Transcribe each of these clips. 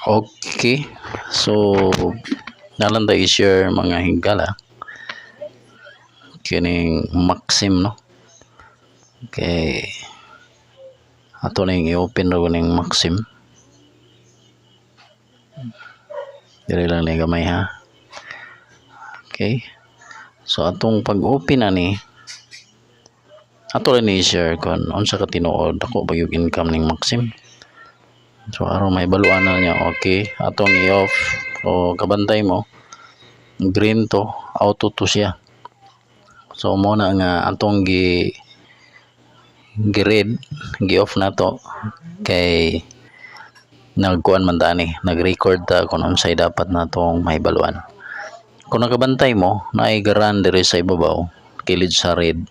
Okay. So nalanda i-share mga higala kining Maxim, no. Okay. Ato ning i-open ra ning Maxim. Diri lang ni gamay ha. Okay. So atong pag-open ani ato rin i-share kon unsa ka tinuod ako ba yung income ning Maxim. So aron may baluan na niya. Okay, atong i-off o kabantay mo green to, auto to siya. So mo na nga atong gi-red, gi-off na to kay nagkuan man ta ni, nag-record ta kung unsay dapat natong mahibaluan. Kung nakabantay mo, naay garan diri sa ibabaw, kilid sa red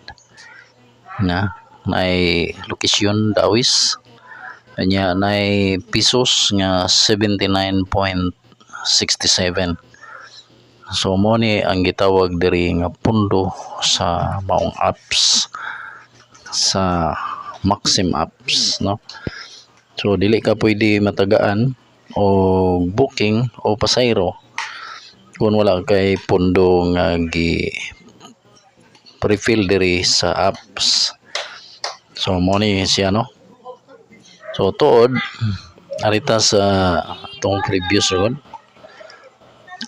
na naay lokasyon dawis kanya naay pesos nga 79.67. So mo ni ang gitawag diri nga pundo sa maong apps sa Maxim apps, no. So dili ka pwede matagaan o booking o pasayro kung wala kay pundo nga gi prefill diri sa apps. So mo ni siya, no. So tuod arita sa atong previous ron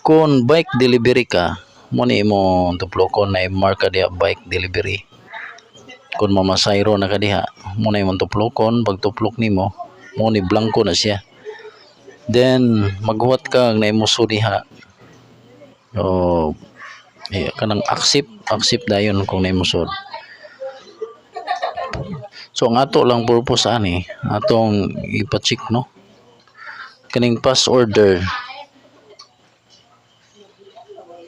kung bike delivery ka mo ni mo tuplokon na marka diha bike delivery. Kung mamasayro na ka diha mo na imong tuplokon, pag tuplok nimo mo ni blanco na siya, then maghuwat ka na imuso diha o kanang accept dayon kung naimusod. So ang ato lang purpose ani atong ipa-check, no, kaning pass order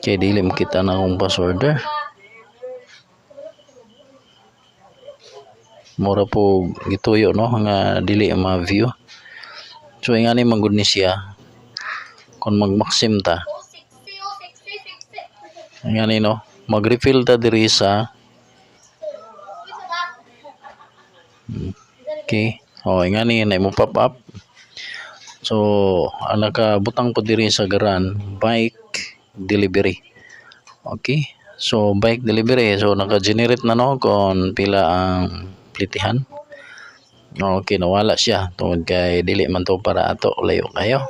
kay dili makita na akong pass order. Mura po gituyo, no, nga dili ma-view. So ingani man gud ni siya kung mag-Maxim ta, ingani, no, mag-refill ta diri sa okay. Ingani na mo pop up. So ang nakabutang po diri sa garan bike delivery. Okay, so bike delivery, so naka-generate na, no, kung pila ang plitihan. Okay, nawala siya tungod kay dili man to para ato, layo kayo.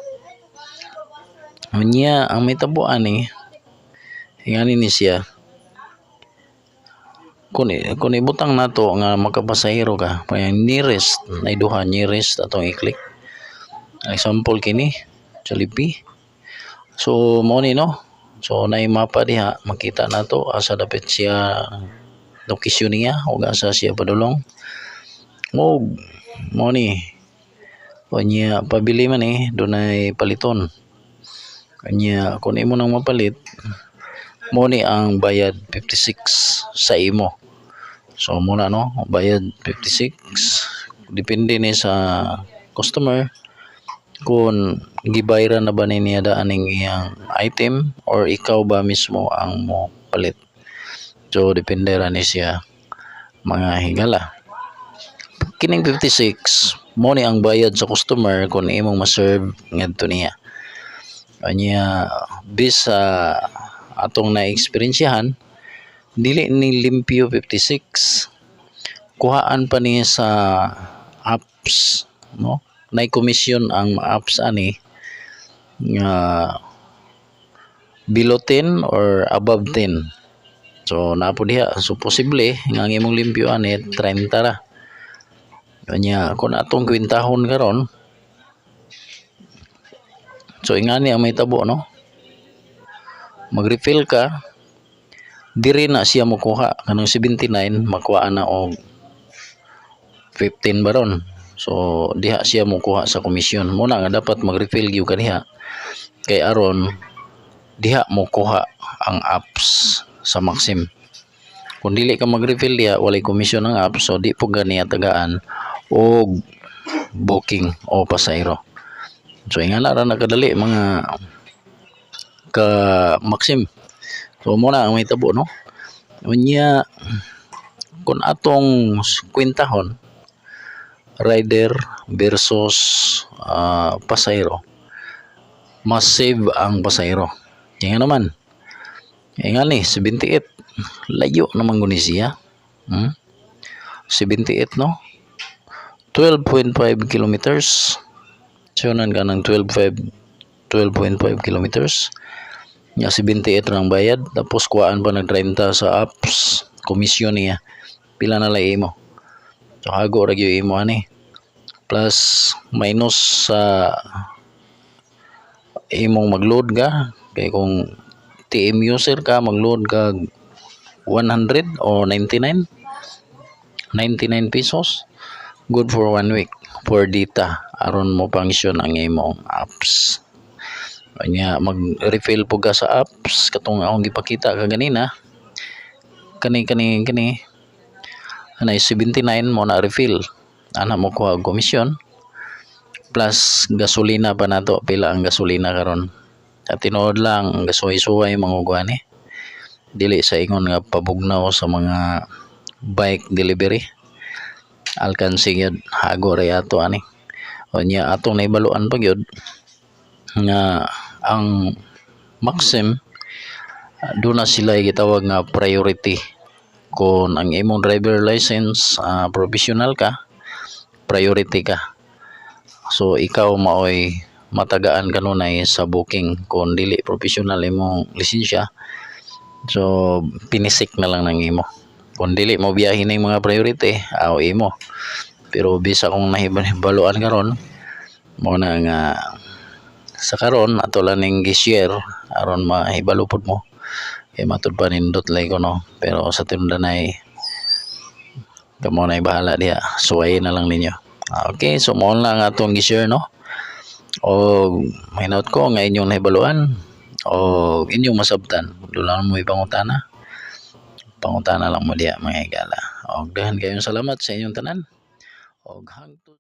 Unya ang may tabuan ni ingani ni siya kung ibutang nato nga makapasahero ka, nearest na duha nearest atong i-click. Example kini Jollibee. So mo ni, no, so naay mapa diha makita nato asa dapat siya location niya o asa siya padulong. Mo ni kanya pabili man dunay paliton. Kanya kung imo nang mapalit mo ni ang bayad 56 sa imo. So muna, no, bayad 56 depende ni sa customer kung gibayran na ba niya daan ning iyang item or ikaw ba mismo ang mo palit. So depende ra ni siya mga higala. Kining 56 mo ni ang bayad sa customer kung imong ma-serve ngadto niya. Kanya bisa atong na-experiensyahan dili ni limpyo 56, kuhaan pa ni sa apps, no, nay komisyon ang apps ani nga below 10 or above 10. So napo diha, so posible nga ang imong limpyo ani 30 ra. Kanya kung atong kwintahon karon, so ingani ang may tabo, no, mag-refill ka diri na siya mokuha kanang 79 makuha na og 15 baron. So diha siya mokuha sa komisyon. Muna nga dapat mag-refill gyud ka diha kay aron diha mokuha ang apps sa Maxim. Kung dili ka mag-refill diha walay komisyon ang apps, so di po gani tagaan og booking o pasayro. So ingana ra nakadali mga ka Maxim. So muna ang may tabo, no. Unya kung atong kwintahon rider versus pasayro, mas save ang pasahero. Kaya naman, nga ni 78 layo naman guni siya. 78 no, 12.5 kilometers. So nan ka ng 12.5 kilometers. Nga 78 rang bayad, tapos kuhaan pa ng 30 sa apps komisyon niya. Pila na lang imo. So hago ra gyud imo ani. Plus minus sa imong magload ka, kay kung TM user ka magload ka 100 o 99 pesos, good for 1 week for data aron mo function ang imong apps. Kanya mag-refill po ka sa apps katong akong gipakita kaganina, kani anay 79 mo na refill, ana mo kuha komisyon plus gasolina pa nato. Pila ang gasolina karon, at tinuod lang ang gasuhay-suhay mga ni dili sa ingon nga pabugnaw sa mga bike delivery alkansi gyud, hago ra ato ani. O nya atong naibaluan pa gyud nga ang Maxim doon na sila gitawag nga priority. Kung ang imong driver license professional ka, priority ka. So ikaw maoy matagaan kanunay sa booking. Kung dili professional imong lisensya, so pinisik na lang ng imo. Kung dili mo biyahin ng mga priority, imo. Pero bisa kung nahibaluan karon mo na nga sa karon ato lang ning gi-share aron mahibalupod mo kay matud pa nindot lay ko no. Pero sa tindanay kamo na bahala diha, suwayin na lang ninyo. Okay, so mo lang atong gi-share no. O hinaut ko nga inyong nahibaluan o inyong masabtan, dulang mo pangutana lang mo diha mga higala. Og dahan kayong salamat sa inyong tanan og hangtod